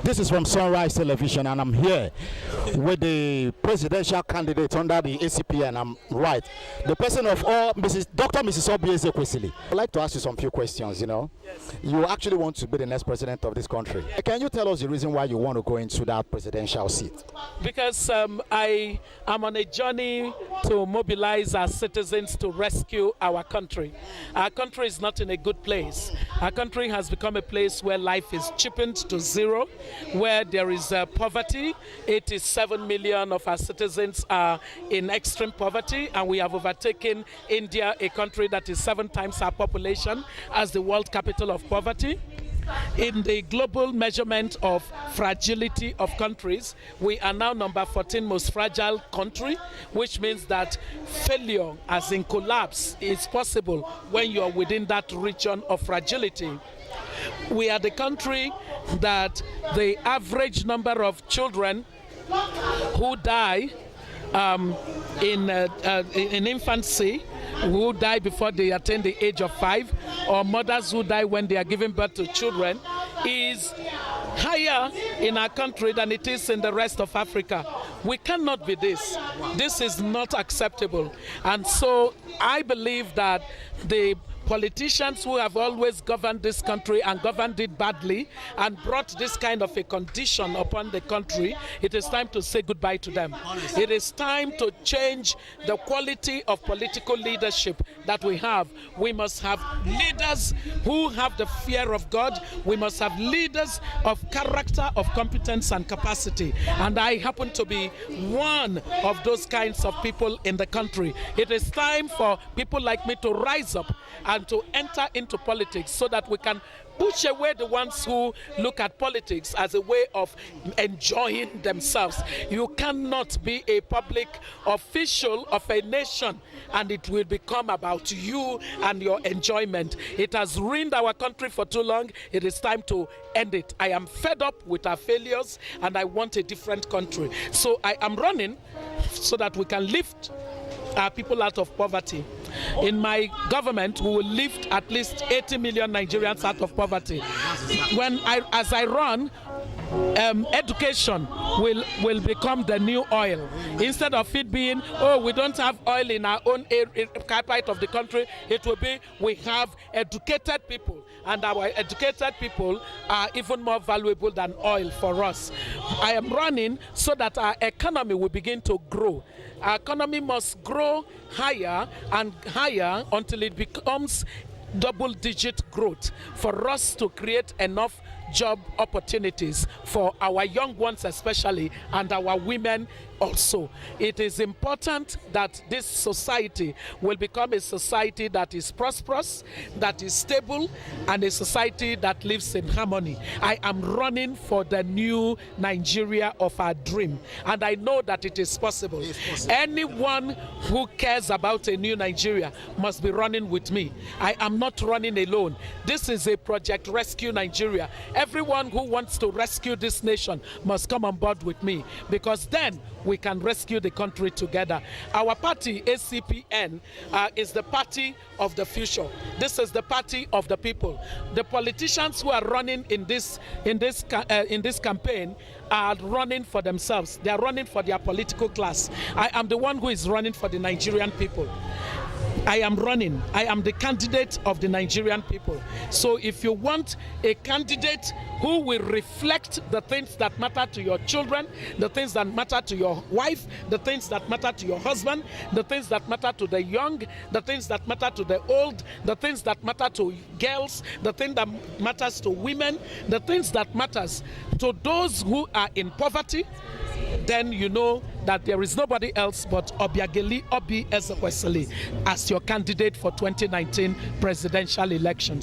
This is from Sunrise Television, and I'm here with the presidential candidate under the ACP, and I'm right, the person of all, Dr Mrs Oby Ezekwesili. I'd like to ask you some few questions. Yes. You actually want to be the next president of this country. Can you tell us the reason why you want to go into that presidential seat? Because I am on a journey to mobilize our citizens to rescue our country. Our country is not in a good place. Our country has become a place where life is cheapened to zero, where there is poverty. 87 million of our citizens are in extreme poverty, and we have overtaken India, a country that is 7 times our population, as the world capital of poverty. In the global measurement of fragility of countries, we are now number 14 most fragile country, which means that failure, as in collapse, is possible when you are within that region of fragility. We are the country that the average number of children who die in infancy, who die before they attain the age of 5, or mothers who die when they are giving birth to children, is higher in our country than it is in the rest of Africa. We cannot be this. This is not acceptable. And so I believe that the politicians who have always governed this country and governed it badly and brought this kind of a condition upon the country, it is time to say goodbye to them. It is time to change the quality of political leadership that we have. We must have leaders who have the fear of God. We must have leaders of character, of competence and capacity. And I happen to be one of those kinds of people in the country. It is time for people like me to rise up and to enter into politics so that we can push away the ones who look at politics as a way of enjoying themselves. You cannot be a public official of a nation and it will become about you and your enjoyment. It has ruined our country for too long. It is time to end it. I am fed up with our failures and I want a different country. So I am running so that we can lift our people out of poverty. In my government, we will lift at least 80 million Nigerians out of poverty. As I run, education will become the new oil. Instead of it being, oh, we don't have oil in our own part of the country, it will be, we have educated people, and our educated people are even more valuable than oil for us. I am running so that our economy will begin to grow. Our economy must grow higher and higher until it becomes double-digit growth for us to create enough job opportunities for our young ones especially, and our women also. It is important that this society will become a society that is prosperous, that is stable, and a society that lives in harmony. I am running for the new Nigeria of our dream, and I know that it is possible. Anyone who cares about a new Nigeria must be running with me. I am not running alone. This is a project Rescue Nigeria. Everyone who wants to rescue this nation must come on board with me, because then we can rescue the country together. Our party, ACPN, is the party of the future. This is the party of the people. The politicians who are running in this campaign are running for themselves. They are running for their political class. I am the one who is running for the Nigerian people. I am running. I am the candidate of the Nigerian people. So if you want a candidate who will reflect the things that matter to your children, the things that matter to your wife, the things that matter to your husband, the things that matter to the young, the things that matter to the old, the things that matter to girls, the thing that matters to women, the things that matters to those who are in poverty, then you know that there is nobody else but Oby Ezekwesili as your candidate for 2019 presidential elections.